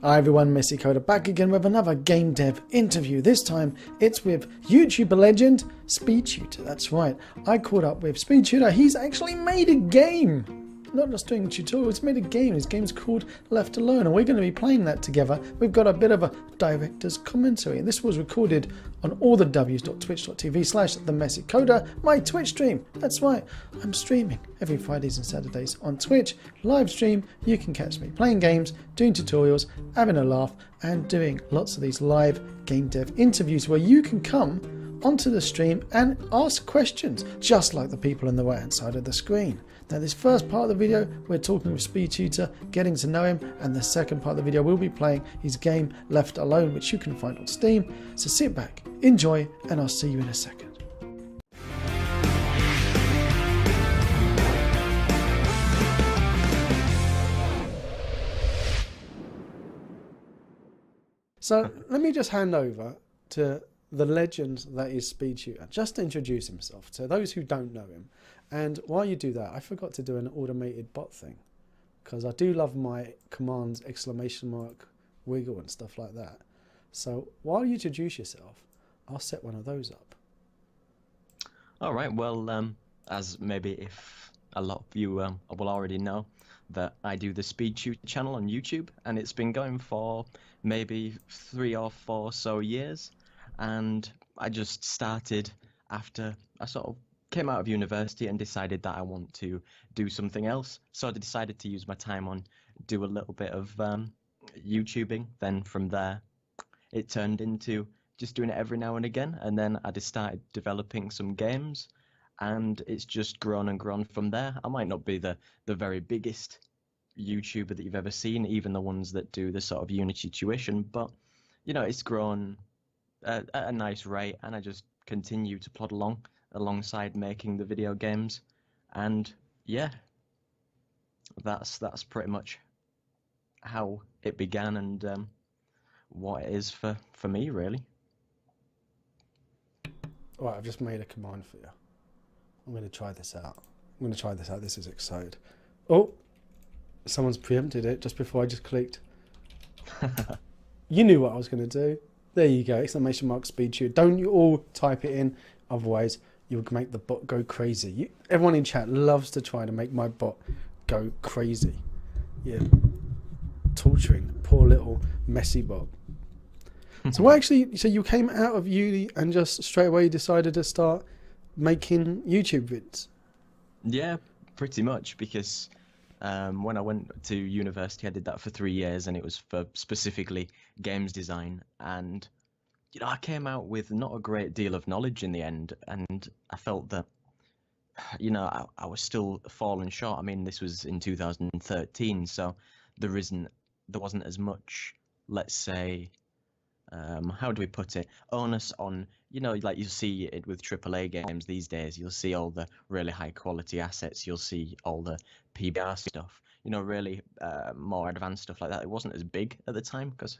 Hi everyone, Messy Coder back again with another game dev interview. This time it's with YouTuber legend SpeedTutor. That's right, I caught up with SpeedTutor. He's actually made a game. Not just doing tutorials, he's made a game. His game's called Left Alone, and we're going to be playing that together. We've got a bit of a director's commentary, and this was recorded on allthews.twitch.tv/themessycoder, my Twitch stream. That's right, I'm streaming every Fridays and Saturdays on Twitch. Live stream, you can catch me playing games, doing tutorials, having a laugh, and doing lots of these live game dev interviews where you can come onto the stream and ask questions, just like the people on the right hand side of the screen. Now this first part of the video, we're talking with SpeedTutor, getting to know him, and the second part of the video we'll be playing his game Left Alone, which you can find on Steam. So sit back, enjoy, and I'll see you in a second. So let me just hand over to the legend that is SpeedTutor, just to introduce himself to those who don't know him. And while you do that, I forgot to do an automated bot thing, because I do love my commands, exclamation mark, wiggle and stuff like that. So while you introduce yourself, I'll set one of those up. All right, well, as maybe if a lot of you will already know, that I do the SpeedTutor channel on YouTube, and it's been going for maybe 3 or 4 so years. And I just started after I sort of came out of university and decided that I want to do something else. So I decided to use my time on do a little bit of YouTubing. Then from there, it turned into just doing it every now and again. And then I just started developing some games, and it's just grown and grown from there. I might not be the very biggest YouTuber that you've ever seen, even the ones that do the sort of Unity tuition, but you know, it's grown at a nice rate, and I just continue to plod along alongside making the video games. And yeah, that's pretty much how it began, and what it is for me, really. All right, I've just made a command for you. I'm going to try this out. This is exciting. Oh, someone's preempted it just before I just clicked. You knew what I was going to do. There you go, exclamation mark SpeedTutor. Don't you all type it in, otherwise you'll make the bot go crazy. Everyone in chat loves to try to make my bot go crazy. Yeah, torturing poor little messy bot. So so you came out of uni and just straight away decided to start making YouTube vids? Yeah, pretty much, because when I went to university, I did that for 3 years, and it was for specifically games design. And you know, I came out with not a great deal of knowledge in the end, and I felt that, you know, I was still falling short. I mean, this was in 2013, so there wasn't as much, let's say, how do we put it, onus on, you know, like you see it with AAA games these days. You'll see all the really high quality assets, you'll see all the PBR stuff, you know, really more advanced stuff like that. It wasn't as big at the time, because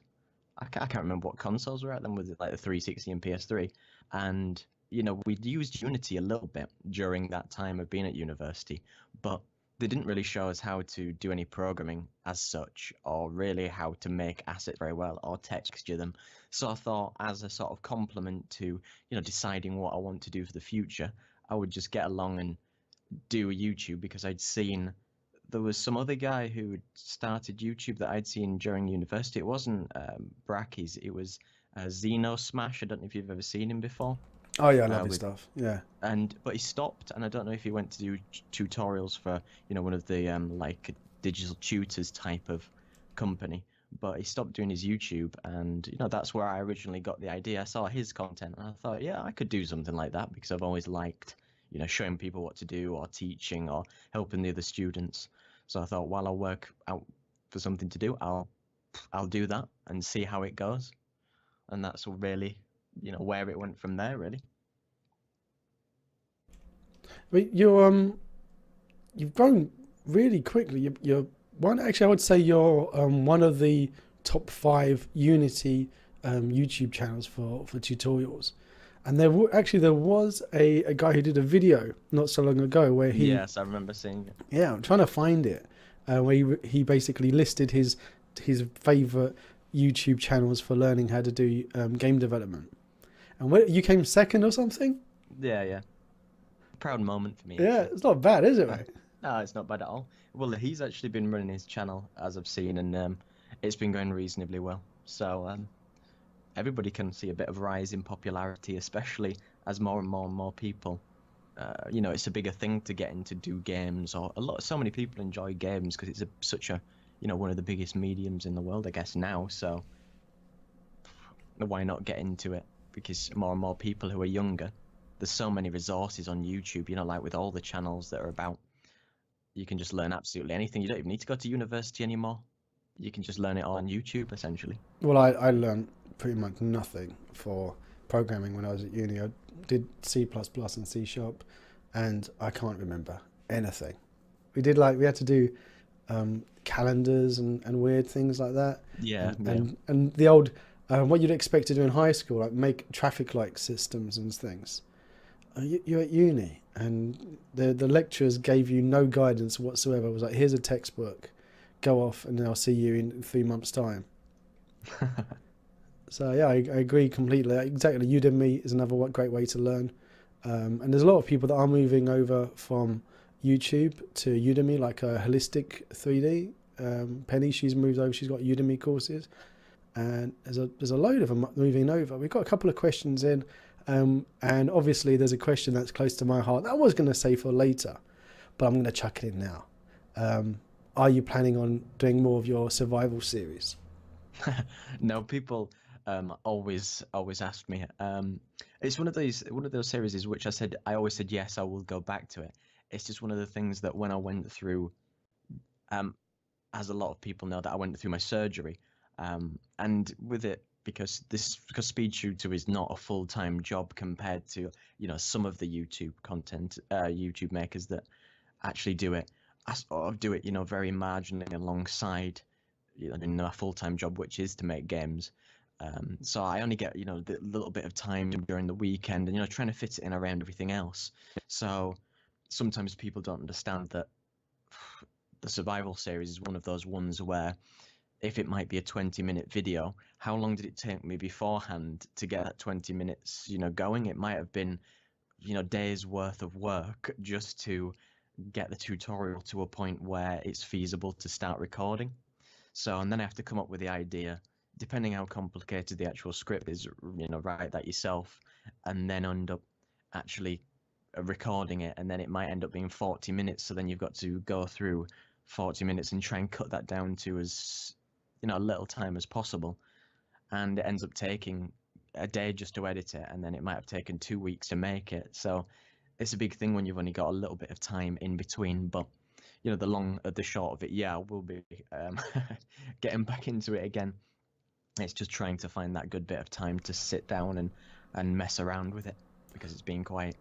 I can't remember what consoles were at then. Was it like the 360 and PS3? And you know, we'd used Unity a little bit during that time of being at university, but they didn't really show us how to do any programming as such, or really how to make assets very well, or texture them. So I thought, as a sort of complement to, you know, deciding what I want to do for the future, I would just get along and do a YouTube, because I'd seen there was some other guy who started YouTube that I'd seen during university. It wasn't Brackies, it was Xeno Smash. I don't know if you've ever seen him before. Oh yeah, I love his stuff. Yeah. But he stopped, and I don't know if he went to do tutorials for, you know, one of the like digital tutors type of company. But he stopped doing his YouTube, and you know, that's where I originally got the idea. I saw his content, and I thought, yeah, I could do something like that, because I've always liked, you know, showing people what to do, or teaching, or helping the other students. So I thought, while I work out for something to do, I'll do that and see how it goes. And that's really, you know, where it went from there, really. But you've grown really quickly. You're one. Actually, I would say you're one of the top 5 Unity YouTube channels for tutorials. And there was a guy who did a video not so long ago where he... Yes, I remember seeing it. Yeah, I'm trying to find it. Where he basically listed his favourite YouTube channels for learning how to do game development. And you came second or something? Yeah, yeah. Proud moment for me, Yeah, actually. it's not bad, is it, Uh, mate? no, it's not bad at all. Well, he's actually been running his channel, as I've seen, and it's been going reasonably well. So everybody can see a bit of rise in popularity, especially as more and more and more people. It's a bigger thing to get into do games, or so many people enjoy games because it's such a, one of the biggest mediums in the world, I guess now. So why not get into it? Because more and more people who are younger, there's so many resources on YouTube, like with all the channels that are about, you can just learn absolutely anything. You don't even need to go to university anymore. You can just learn it all on YouTube, essentially. Well, I learned pretty much nothing for programming when I was at uni. I did C++ and C Sharp, and I can't remember anything. We had to do calendars and weird things like that. Yeah, And the old, what you'd expect to do in high school, like make traffic light systems and things. You're at uni, and the lecturers gave you no guidance whatsoever. It was like, here's a textbook, go off, and then I'll see you in 3 months' time. So yeah, I agree completely. Exactly, Udemy is another great way to learn. And there's a lot of people that are moving over from YouTube to Udemy, like a Holistic 3D. Penny, she's moved over. She's got Udemy Courses, and there's a load of them moving over. We've got a couple of questions in, and obviously there's a question that's close to my heart that I was going to say for later, but I'm going to chuck it in now. Are you planning on doing more of your survival series? No, people always ask me. It's one of those series which I always said yes, I will go back to it. It's just one of the things that when I went through, as a lot of people know, that I went through my surgery, and with it, because SpeedTutor is not a full-time job compared to some of the YouTube makers that actually do it. I sort of do it very marginally alongside a full-time job, which is to make games. So I only get the little bit of time during the weekend, and trying to fit it in around everything else. So sometimes people don't understand that the survival series is one of those ones where, if it might be a 20-minute video, how long did it take me beforehand to get that 20 minutes going? It might have been days worth of work just to get the tutorial to a point where it's feasible to start recording. So, and then I have to come up with the idea, depending how complicated the actual script is, write that yourself, and then end up actually recording it, and then it might end up being 40 minutes. So then you've got to go through 40 minutes and try and cut that down to as little time as possible. And it ends up taking a day just to edit it, and then it might have taken 2 weeks to make it. So it's a big thing when you've only got a little bit of time in between. But the short of it, yeah, we'll be getting back into it again. It's just trying to find that good bit of time to sit down and mess around with it, because it's been quite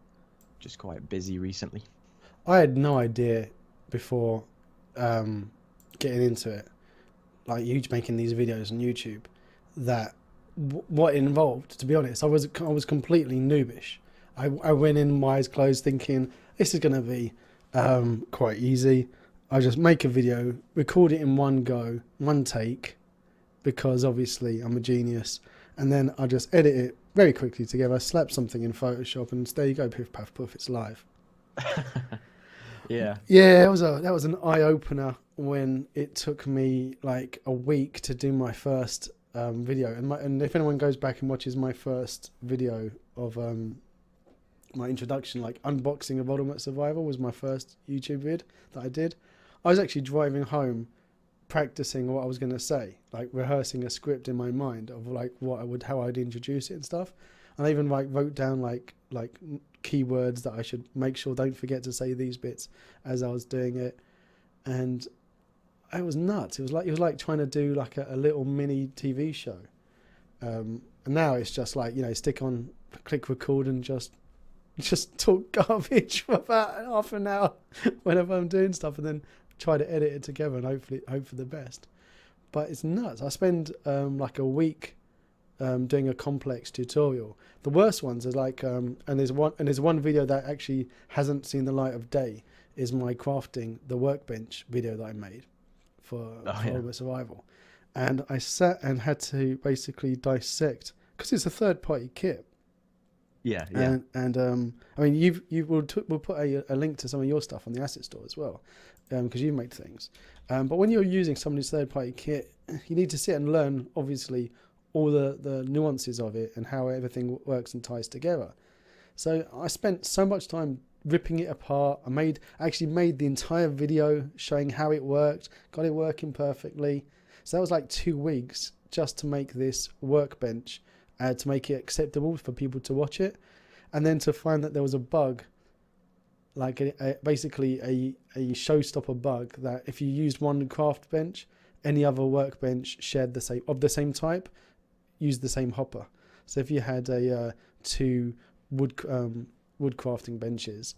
busy recently. I had no idea before getting into it, like you making these videos on YouTube, that what it involved. To be honest, I was completely noobish. I went in my eyes closed, thinking this is going to be quite easy. I just make a video, record it in one go, one take, because obviously I'm a genius, and then I just edit it very quickly together, slap something in Photoshop, and there you go, piff paff poof, it's live. Yeah. Yeah, that was an eye opener when it took me like a week to do my first video, and if anyone goes back and watches my first video of my introduction, like unboxing of Ultimate Survival was my first YouTube vid that I did. I was actually driving home, practicing what I was going to say, like rehearsing a script in my mind of like how I'd introduce it and stuff. And I even like wrote down like keywords that I should make sure don't forget to say these bits as I was doing it. And it was nuts. It was like trying to do like a little mini TV show. And now it's just like, click record and just talk garbage for about half an hour whenever I'm doing stuff, and then try to edit it together and hope for the best. But it's nuts. I spend like a week doing a complex tutorial. The worst ones are like and there's one video that actually hasn't seen the light of day, is my crafting the workbench video that I made for Ultimate Survival. and I sat and had to basically dissect because it's a third-party kit. Yeah, yeah. And I mean, we'll put a link to some of your stuff on the asset store as well, because you made things. But when you're using somebody's third-party kit, you need to sit and learn, obviously, all the nuances of it and how everything works and ties together. So I spent so much time ripping it apart. Actually made the entire video showing how it worked, got it working perfectly. So that was like 2 weeks just to make this workbench, to make it acceptable for people to watch it, and then to find that there was a bug, like basically a showstopper bug, that if you used one craft bench, any other workbench shared the same type, used the same hopper. So if you had two wood crafting benches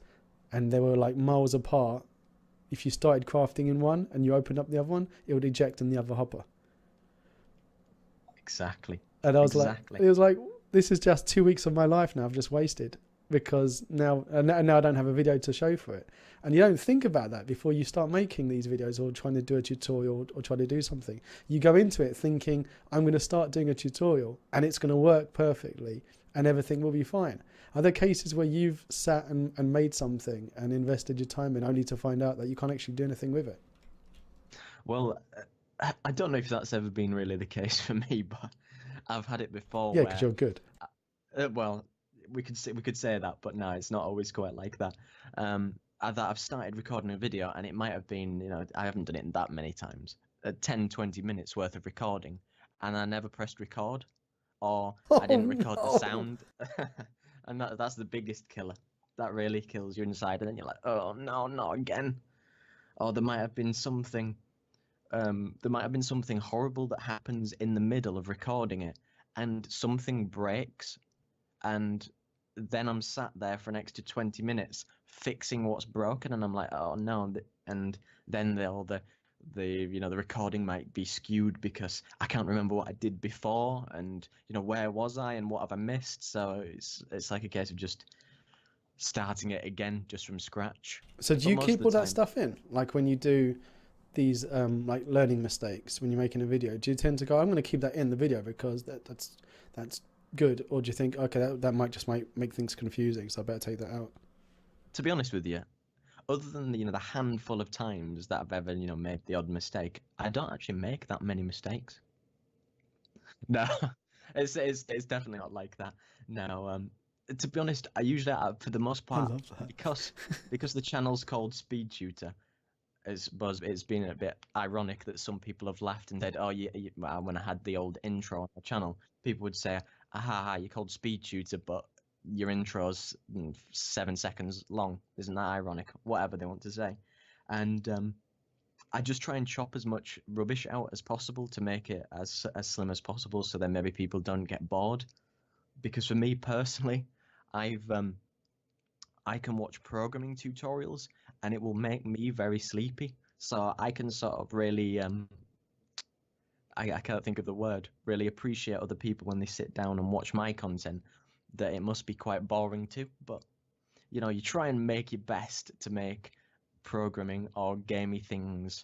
and they were like miles apart, if you started crafting in one and you opened up the other one, it would eject in the other hopper. Exactly. And I was Exactly. like, it was like, this is just 2 weeks of my life now I've just wasted, because now I don't have a video to show for it. And you don't think about that before you start making these videos or trying to do a tutorial or try to do something. You go into it thinking, I'm going to start doing a tutorial and it's going to work perfectly and everything will be fine. Are there cases where you've sat and made something and invested your time in only to find out that you can't actually do anything with it? Well, I don't know if that's ever been really the case for me, but I've had it before Yeah, because where, you're good. well, we could say that, but no, it's not always quite like that. That I've started recording a video, and it might have been, I haven't done it that many times, 10, 20 minutes worth of recording, and I never pressed record, or I Oh didn't record the no! sound, and that's the biggest killer. That really kills you inside, and then you're like, oh no, not again. Or there might have been something horrible that happens in the middle of recording it, and something breaks, and then I'm sat there for an extra 20 minutes fixing what's broken, and I'm like, oh no, and then the recording might be skewed because I can't remember what I did before, and where was I and what have I missed? So it's like a case of just starting it again just from scratch. So do But you most of keep the all that time, stuff in? Like when you do these like learning mistakes when you're making a video, do you tend to go, I'm going to keep that in the video because that's good, or do you think, okay, that might make things confusing, so I better take that out? to be honest with you, other than the handful of times that I've ever made the odd mistake, I don't actually make that many mistakes. No, it's definitely not like that. No, to be honest, I usually for the most I part, love that. because the channel's called SpeedTutor. It's been a bit ironic that some people have laughed and said, "Oh, well, when I had the old intro on the channel, people would say, aha, you're called SpeedTutor, but your intro's 7 seconds long. Isn't that ironic?" Whatever they want to say, and I just try and chop as much rubbish out as possible to make it as slim as possible, so then maybe people don't get bored. Because for me personally, I've I can watch programming tutorials and it will make me very sleepy. So I can sort of really I can't think of the word, really appreciate other people when they sit down and watch my content, that it must be quite boring too. But you try and make your best to make programming or gamey things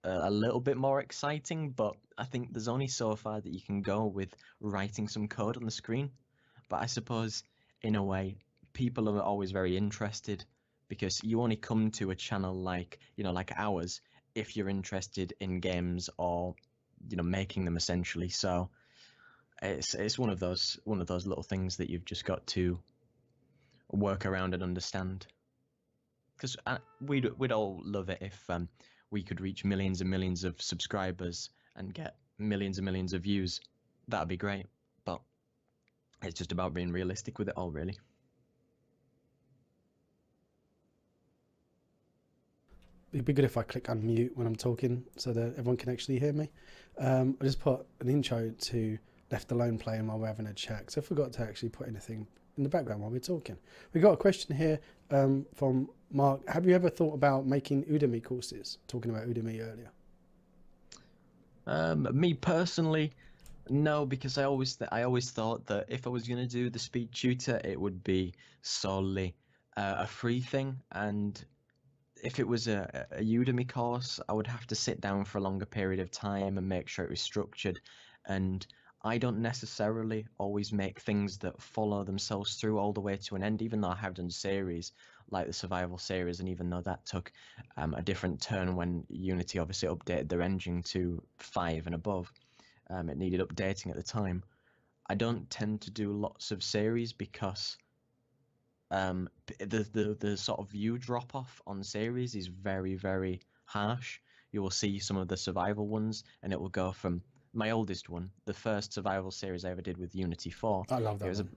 a little bit more exciting, but I think there's only so far that you can go with writing some code on the screen. But I suppose, in a way, people are always very interested because you only come to a channel like ours if you're interested in games or making them essentially. So it's one of those little things that you've just got to work around and understand. Because we'd all love it if we could reach millions and millions of subscribers and get millions and millions of views. That'd be great, but it's just about being realistic with it all, really. It'd be good if I click unmute when I'm talking so that everyone can actually hear me. I just put an intro to Left Alone playing while we're having a chat, so I forgot to actually put anything in the background while we're talking. We got a question here from Mark. Have you ever thought about making Udemy courses? Talking about Udemy earlier. Me personally, no, because I always thought that if I was going to do the SpeedTutor, it would be solely a free thing, and if it was a Udemy course, I would have to sit down for a longer period of time and make sure it was structured. And I don't necessarily always make things that follow themselves through all the way to an end, even though I have done series like the survival series, and even though that took a different turn when Unity obviously updated their engine to 5 and above. It needed updating at the time. I don't tend to do lots of series because the sort of view drop off on series is very, very harsh. You will see some of the survival ones, and it will go from my oldest one, the first survival series I ever did with Unity 4. I love that one.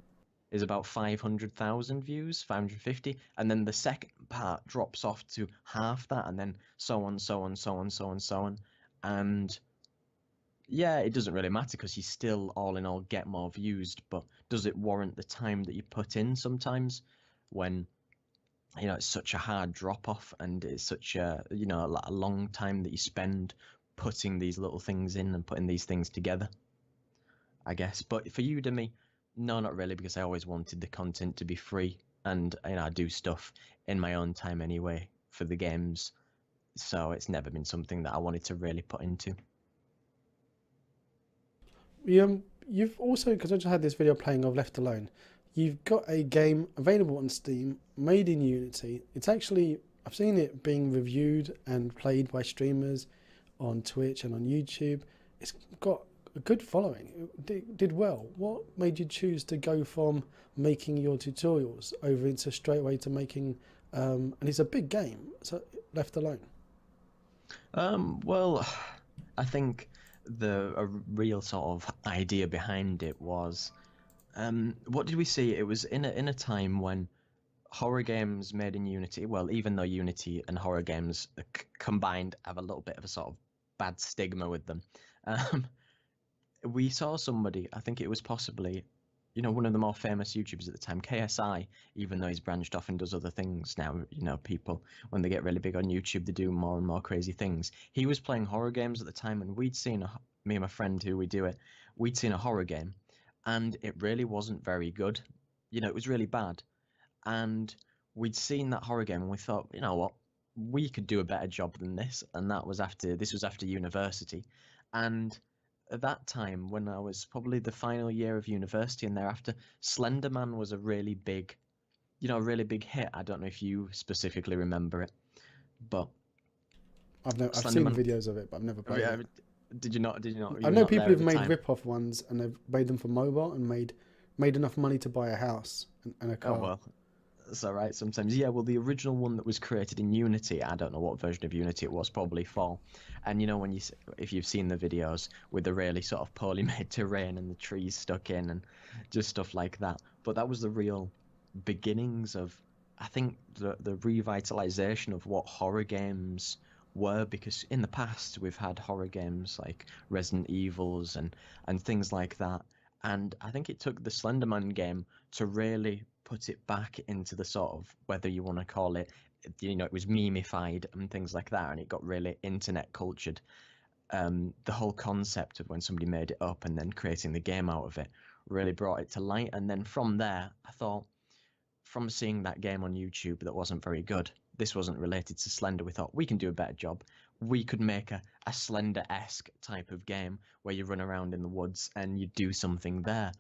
Is about 500,000 views, 550, and then the second part drops off to half that, and then so on, so on, so on, so on, so on, and yeah, it doesn't really matter because you still, all in all, get more views, but does it warrant the time that you put in sometimes when, it's such a hard drop off and it's such a, a long time that you spend putting these little things in and putting these things together, I guess. But for Udemy, no, not really, because I always wanted the content to be free, and I do stuff in my own time anyway for the games, so it's never been something that I wanted to really put into. You've also, because I just had this video playing of Left Alone, you've got a game available on Steam, made in Unity. It's actually, I've seen it being reviewed and played by streamers on Twitch and on YouTube. It's got a good following. It did well. What made you choose to go from making your tutorials over into straight away to making, and it's a big game, so Left Alone? Well, I think a real sort of idea behind it was, what did we see? It was in a time when horror games made in Unity, well, even though Unity and horror games combined have a little bit of a sort of bad stigma with them, we saw somebody, I think it was possibly, one of the more famous YouTubers at the time, KSI, even though he's branched off and does other things now. People, when they get really big on YouTube, they do more and more crazy things. He was playing horror games at the time, and we'd seen, me and my friend who we do it, we'd seen a horror game, and it really wasn't very good. It was really bad. And we'd seen that horror game, and we thought, you know what, we could do a better job than this. And this was after university. And at that time, when I was probably the final year of university and thereafter, Slenderman was a really big hit. I don't know if you specifically remember it, but I've seen videos of it, but I've never played it. Did you not? I know people who've made rip-off ones, and they've made them for mobile and made enough money to buy a house and a car. Oh well, that's all right. Sometimes, yeah. Well, the original one that was created in Unity, I don't know what version of Unity it was, probably 4. And if you've seen the videos with the really sort of poorly made terrain and the trees stuck in and just stuff like that. But that was the real beginnings of, I think, the revitalization of what horror games were, because in the past we've had horror games like Resident Evils and things like that. And I think it took the Slenderman game to really put it back into the sort of, whether you want to call it, it was memeified and things like that, and it got really internet cultured. The whole concept of when somebody made it up and then creating the game out of it really brought it to light. And then from there, I thought, from seeing that game on YouTube that wasn't very good, this wasn't related to Slender, we thought we can do a better job. We could make a Slender-esque type of game where you run around in the woods and you do something there.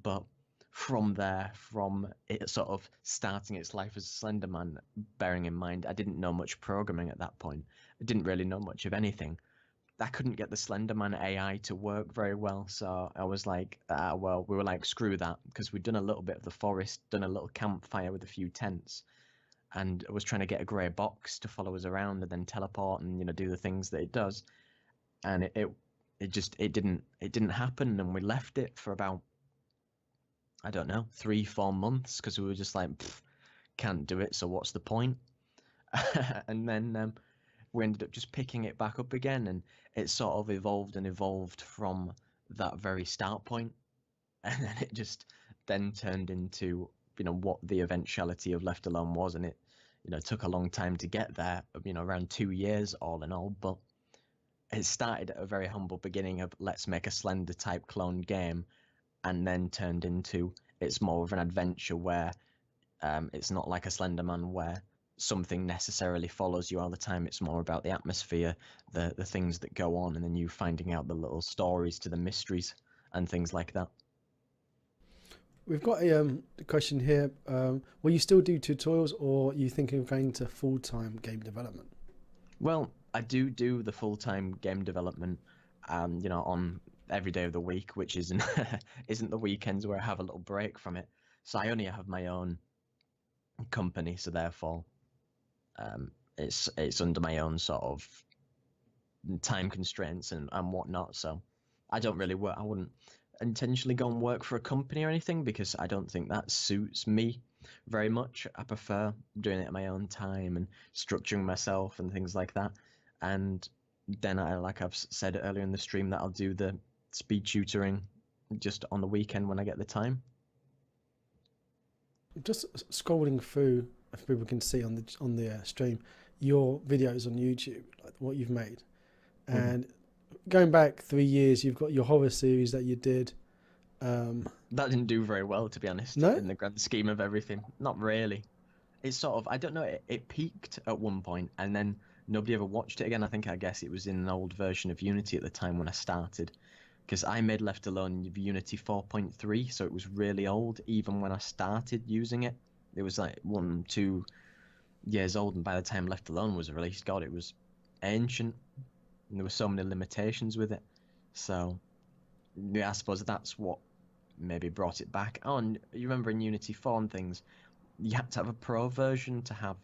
But from there, from it sort of starting its life as Slenderman, bearing in mind I didn't know much programming at that point, I didn't really know much of anything, I couldn't get the Slenderman AI to work very well. So I was like, we were like, screw that, because we'd done a little bit of the forest, done a little campfire with a few tents, and I was trying to get a grey box to follow us around and then teleport and do the things that it does, and it didn't happen, and we left it for about, I don't know, 3-4 months, because we were just like, can't do it, so what's the point? And then we ended up just picking it back up again, and it sort of evolved from that very start point, and then it just then turned into what the eventuality of Left Alone was, and it took a long time to get there, around 2 years all in all, but it started at a very humble beginning of let's make a Slender type clone game, and then turned into it's more of an adventure where it's not like a Slenderman where something necessarily follows you all the time. It's more about the atmosphere, the things that go on, and then you finding out the little stories to the mysteries and things like that. We've got a question here. Will you still do tutorials, or are you thinking of going to full-time game development? Well, I do the full-time game development, on every day of the week, which isn't the weekends where I have a little break from it. So I only have my own company, so therefore, it's under my own sort of time constraints and whatnot. So I don't really work. I wouldn't intentionally go and work for a company or anything, because I don't think that suits me very much. I prefer doing it at my own time and structuring myself and things like that. And then like I've said earlier in the stream, that I'll do the speed tutoring just on the weekend when I get the time. Just scrolling through, if people can see on the stream, your videos on YouTube, like what you've made, and going back 3 years, you've got your horror series that you did. That didn't do very well, to be honest. No? In the grand scheme of everything, not really. It's sort of, I don't know, it peaked at one point and then nobody ever watched it again. I guess it was in an old version of Unity at the time when I started, because I made Left Alone Unity 4.3, so it was really old. Even when I started using it, it was like 1-2 years old, and by the time Left Alone was released, God, it was ancient, and there were so many limitations with it. So yeah, I suppose that's what maybe brought it back. Oh, and you remember in Unity 4 and things, you had to have a pro version to have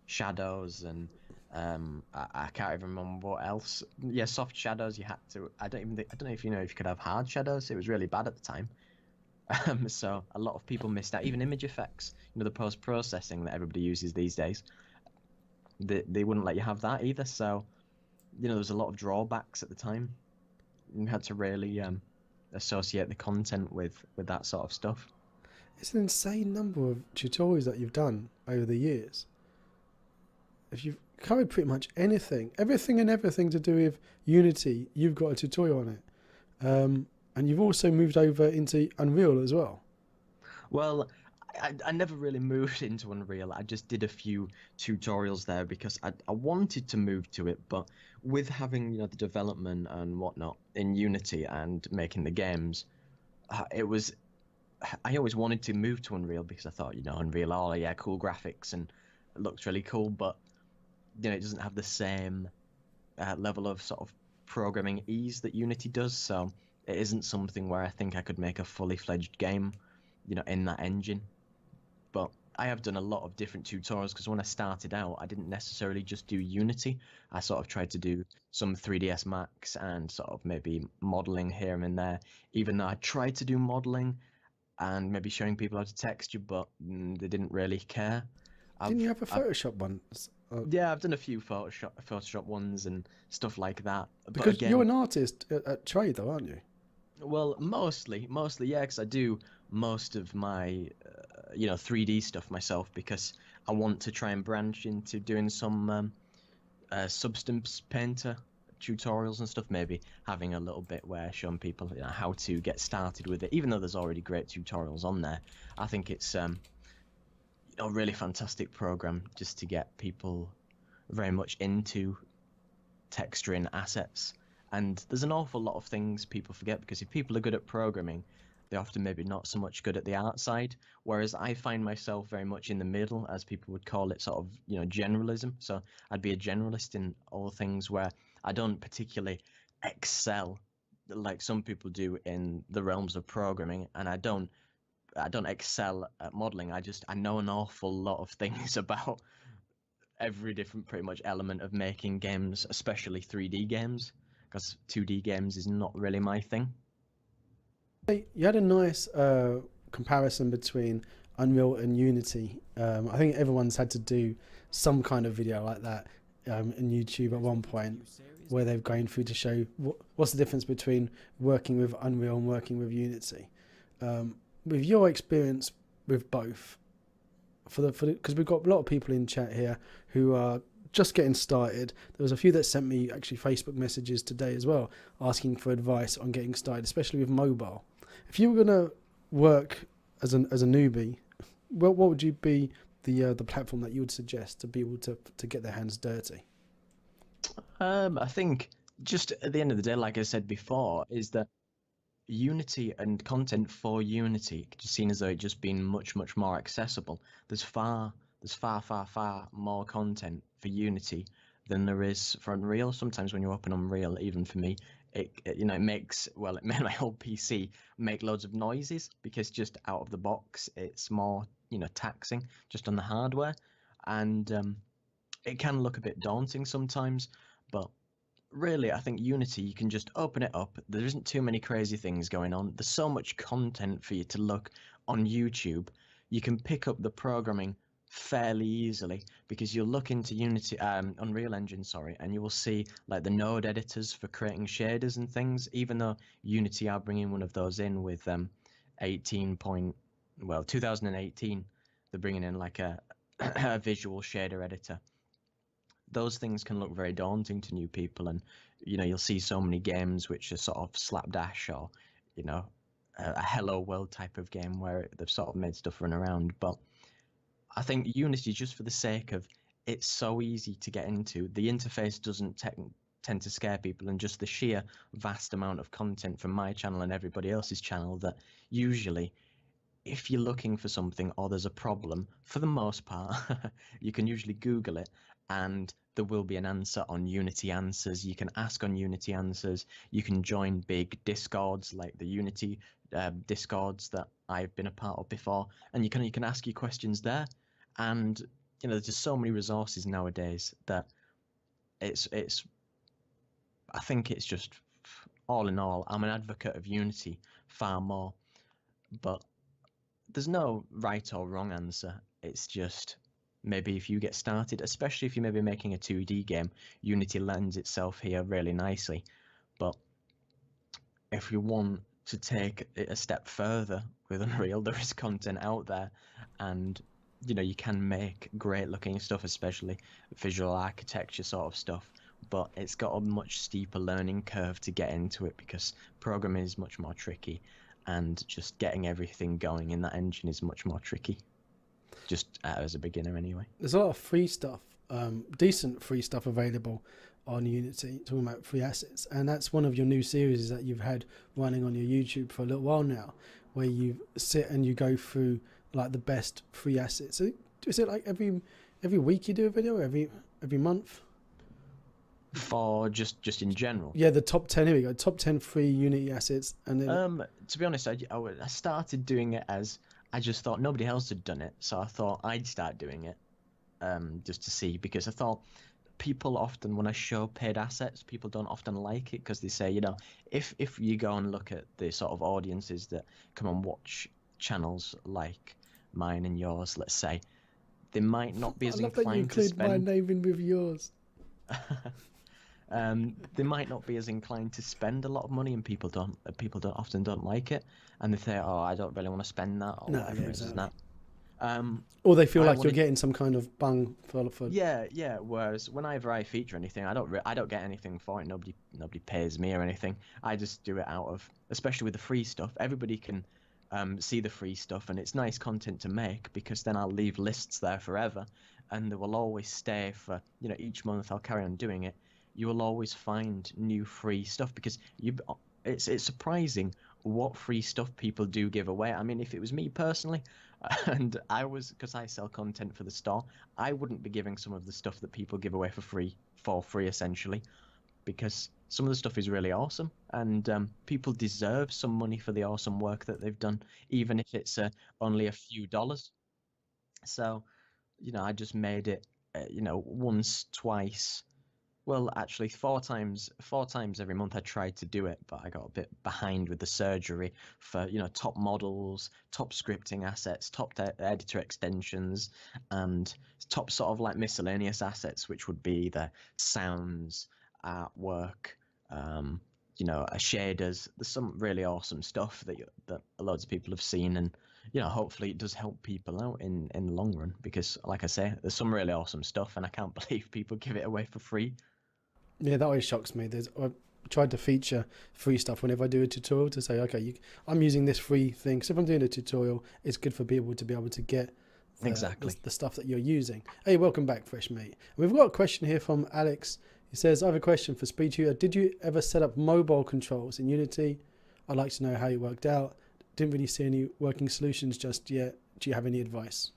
shadows and I can't even remember what else. Yeah, soft shadows. You had to. I don't know if if you could have hard shadows. It was really bad at the time. So a lot of people missed out. Even image effects, the post processing that everybody uses these days, they wouldn't let you have that either. So there was a lot of drawbacks at the time. You had to really associate the content with that sort of stuff. It's an insane number of tutorials that you've done over the years. If you've covered pretty much everything and everything to do with Unity, you've got a tutorial on it. And you've also moved over into Unreal as well. Well, I never really moved into Unreal. I just did a few tutorials there because I wanted to move to it, but with having the development and whatnot in Unity and making the games, I always wanted to move to Unreal because I thought Unreal, oh yeah, cool graphics and it looks really cool, but it doesn't have the same level of sort of programming ease that Unity does. So it isn't something where I think I could make a fully fledged game, in that engine. But I have done a lot of different tutorials because when I started out, I didn't necessarily just do Unity. I sort of tried to do some 3ds Max and sort of maybe modeling here and there, even though I tried to do modeling and maybe showing people how to texture, but they didn't really care. Didn't you have a Photoshop one? Yeah, I've done a few Photoshop ones and stuff like that. Because but again, you're an artist at trade, though, aren't you? Well, mostly, yeah, because I do most of my, 3D stuff myself because I want to try and branch into doing some Substance Painter tutorials and stuff. Maybe having a little bit where showing people how to get started with it. Even though there's already great tutorials on there, I think it's a really fantastic program just to get people very much into texturing assets. And there's an awful lot of things people forget, because if people are good at programming, they're often maybe not so much good at the art side. Whereas I find myself very much in the middle, as people would call it, sort of, generalism. So I'd be a generalist in all things where I don't particularly excel like some people do in the realms of programming, and I don't excel at modeling. I know an awful lot of things about every different pretty much element of making games, especially 3D games, because 2D games is not really my thing. You had a nice comparison between Unreal and Unity. I think everyone's had to do some kind of video like that in YouTube at one point, where they've gone through to show what's the difference between working with Unreal and working with Unity. With your experience with both, because we've got a lot of people in chat here who are just getting started. There was a few that sent me actually Facebook messages today as well, asking for advice on getting started, especially with mobile. If you were going to work as a newbie, what would you be the platform that you would suggest to be able to get their hands dirty? I think just at the end of the day, like I said before, is that Unity and content for Unity just seen as though it just been much, much more accessible. There's far more content for Unity than there is for Unreal. Sometimes when you open Unreal, even for me, it makes, well, it made my whole PC make loads of noises because just out of the box, it's more, taxing just on the hardware, and it can look a bit daunting sometimes, but really, I think Unity, you can just open it up. There isn't too many crazy things going on. There's so much content for you to look on YouTube. You can pick up the programming fairly easily because you'll look into Unreal Engine, sorry, and you will see like the node editors for creating shaders and things. Even though Unity are bringing one of those in with 2018, they're bringing in like a a visual shader editor. Those things can look very daunting to new people, and you'll see so many games which are sort of slapdash or a hello world type of game where they've sort of made stuff run around. But I think Unity, just for the sake of it's so easy to get into, the interface doesn't tend to scare people, and just the sheer vast amount of content from my channel and everybody else's channel that usually, if you're looking for something or there's a problem, for the most part, you can usually Google it and there will be an answer on Unity Answers. You can ask on Unity Answers. You can join big Discords like the Unity Discords that I've been a part of before, and you can ask your questions there. And there's just so many resources nowadays that it's I think it's just, all in all, I'm an advocate of Unity far more, but there's no right or wrong answer. It's just maybe if you get started, especially if you're maybe making a 2D game, Unity lends itself here really nicely. But if you want to take it a step further with Unreal, there is content out there, and you can make great looking stuff, especially visual architecture sort of stuff. But it's got a much steeper learning curve to get into it because programming is much more tricky, and just getting everything going in that engine is much more tricky, just as a beginner anyway. There's a lot of free stuff, decent free stuff available on Unity, talking about free assets, and that's one of your new series that you've had running on your YouTube for a little while now, where you sit and you go through like the best free assets. So is it like every week you do a video, every month? For just in general? Yeah, the top 10, here we go, top 10 free Unity assets. And then to be honest, I started doing it as I just thought nobody else had done it, so I thought I'd start doing it, just to see, because I thought people often, when I show paid assets, people don't often like it because they say, if you go and look at the sort of audiences that come and watch channels like mine and yours, let's say, they might not be as inclined to spend. My name in with yours. They might not be as inclined to spend a lot of money, and people often don't like it, and they say, "Oh, I don't really want to spend that," or whatever it is that. Or they feel like you're getting some kind of bang for. Yeah. Whereas whenever I feature anything, I don't get anything for it. Nobody pays me or anything. I just do it out of, especially with the free stuff. Everybody can see the free stuff, and it's nice content to make because then I'll leave lists there forever, and they will always stay for each month. I'll carry on doing it. You will always find new free stuff because it's surprising what free stuff people do give away. I mean, if it was me personally, and because I sell content for the store, I wouldn't be giving some of the stuff that people give away for free essentially, because some of the stuff is really awesome, and people deserve some money for the awesome work that they've done, even if it's only a few dollars. So, I just made it, once, twice. Well, actually, four times every month I tried to do it, but I got a bit behind with the surgery for, top models, top scripting assets, top editor extensions, and top sort of like miscellaneous assets, which would be the sounds, artwork, shaders. There's some really awesome stuff that loads of people have seen, and hopefully it does help people out in the long run, because like I say, there's some really awesome stuff, and I can't believe people give it away for free. Yeah, that always shocks me. I tried to feature free stuff whenever I do a tutorial to say, okay, I'm using this free thing. So if I'm doing a tutorial, it's good for people to be able to get Exactly. the stuff that you're using. Hey, welcome back, Fresh Mate. We've got a question here from Alex. He says, I have a question for SpeedTutor. Did you ever set up mobile controls in Unity? I'd like to know how you worked out. Didn't really see any working solutions just yet. Do you have any advice?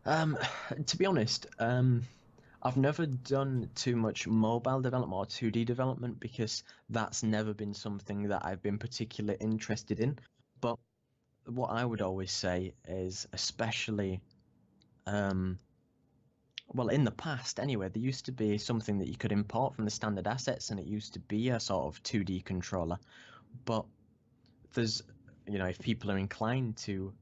To be honest, I've never done too much mobile development or 2D development because that's never been something that I've been particularly interested in. But what I would always say is, especially, well, in the past anyway, there used to be something that you could import from the standard assets, and it used to be a sort of 2D controller. But there's, if people are inclined to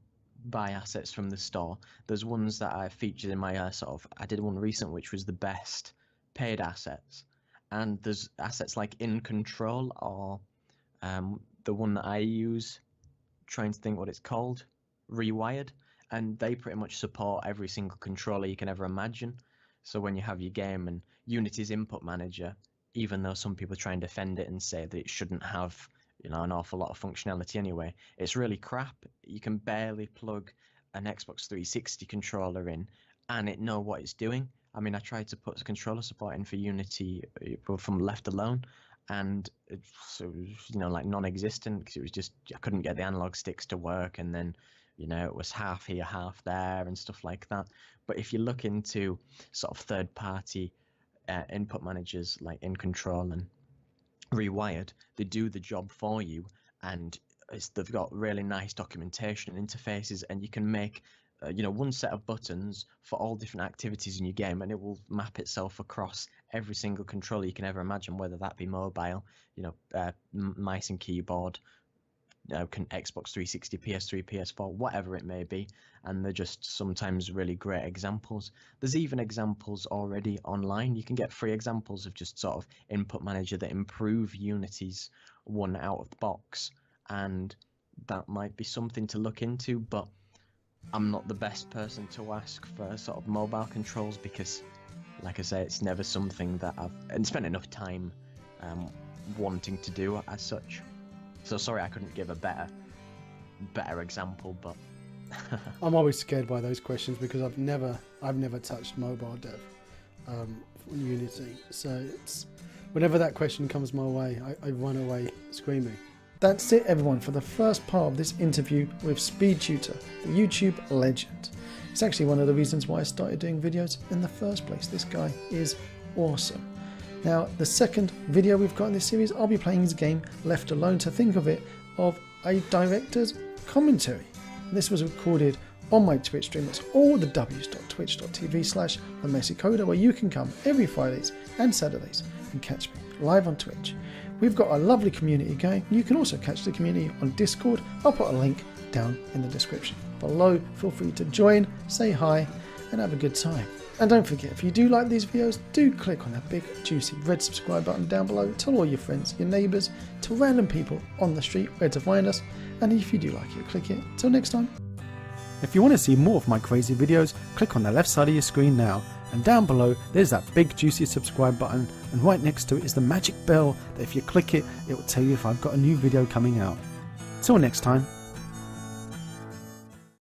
buy assets from the store, there's ones that I featured in my I did one recent which was the best paid assets, and there's assets like In Control, or the one that I use, trying to think what it's called, Rewired, and they pretty much support every single controller you can ever imagine. So when you have your game, and Unity's input manager, even though some people try and defend it and say that it shouldn't have an awful lot of functionality anyway, it's really crap. You can barely plug an Xbox 360 controller in and it know what it's doing. I mean, I tried to put controller support in for Unity from Left Alone, and it was, like non-existent, because it was just, I couldn't get the analog sticks to work, and then it was half here, half there, and stuff like that. But if you look into sort of third-party input managers like In Control and Rewired, they do the job for you, and they've got really nice documentation and interfaces, and you can make one set of buttons for all different activities in your game, and it will map itself across every single controller you can ever imagine, whether that be mobile, mice and keyboard, Xbox 360, PS3, PS4, whatever it may be. And they're just sometimes really great examples. There's even examples already online. You can get free examples of just sort of input manager that improve Unity's one out of the box, and that might be something to look into. But I'm not the best person to ask for sort of mobile controls, because, like I say, it's never something that I've spent enough time wanting to do as such. So sorry I couldn't give a better example, but I'm always scared by those questions because I've never touched mobile dev on Unity. So whenever that question comes my way, I run away screaming. That's it, everyone, for the first part of this interview with SpeedTutor, the YouTube legend. It's actually one of the reasons why I started doing videos in the first place. This guy is awesome. Now, the second video we've got in this series, I'll be playing his game Left Alone. To think of it of a director's commentary. This was recorded on my Twitch stream. It's all the www.twitch.tv/themessycoder, where you can come every Fridays and Saturdays and catch me live on Twitch. We've got a lovely community going. You can also catch the community on Discord. I'll put a link down in the description below. Feel free to join, say hi, and have a good time. And don't forget, if you do like these videos, do click on that big juicy red subscribe button down below. Tell all your friends, your neighbours, to random people on the street where to find us. And if you do like it, click it. Till next time. If you want to see more of my crazy videos, click on the left side of your screen now. And down below, there's that big juicy subscribe button. And right next to it is the magic bell that if you click it, it will tell you if I've got a new video coming out. Till next time.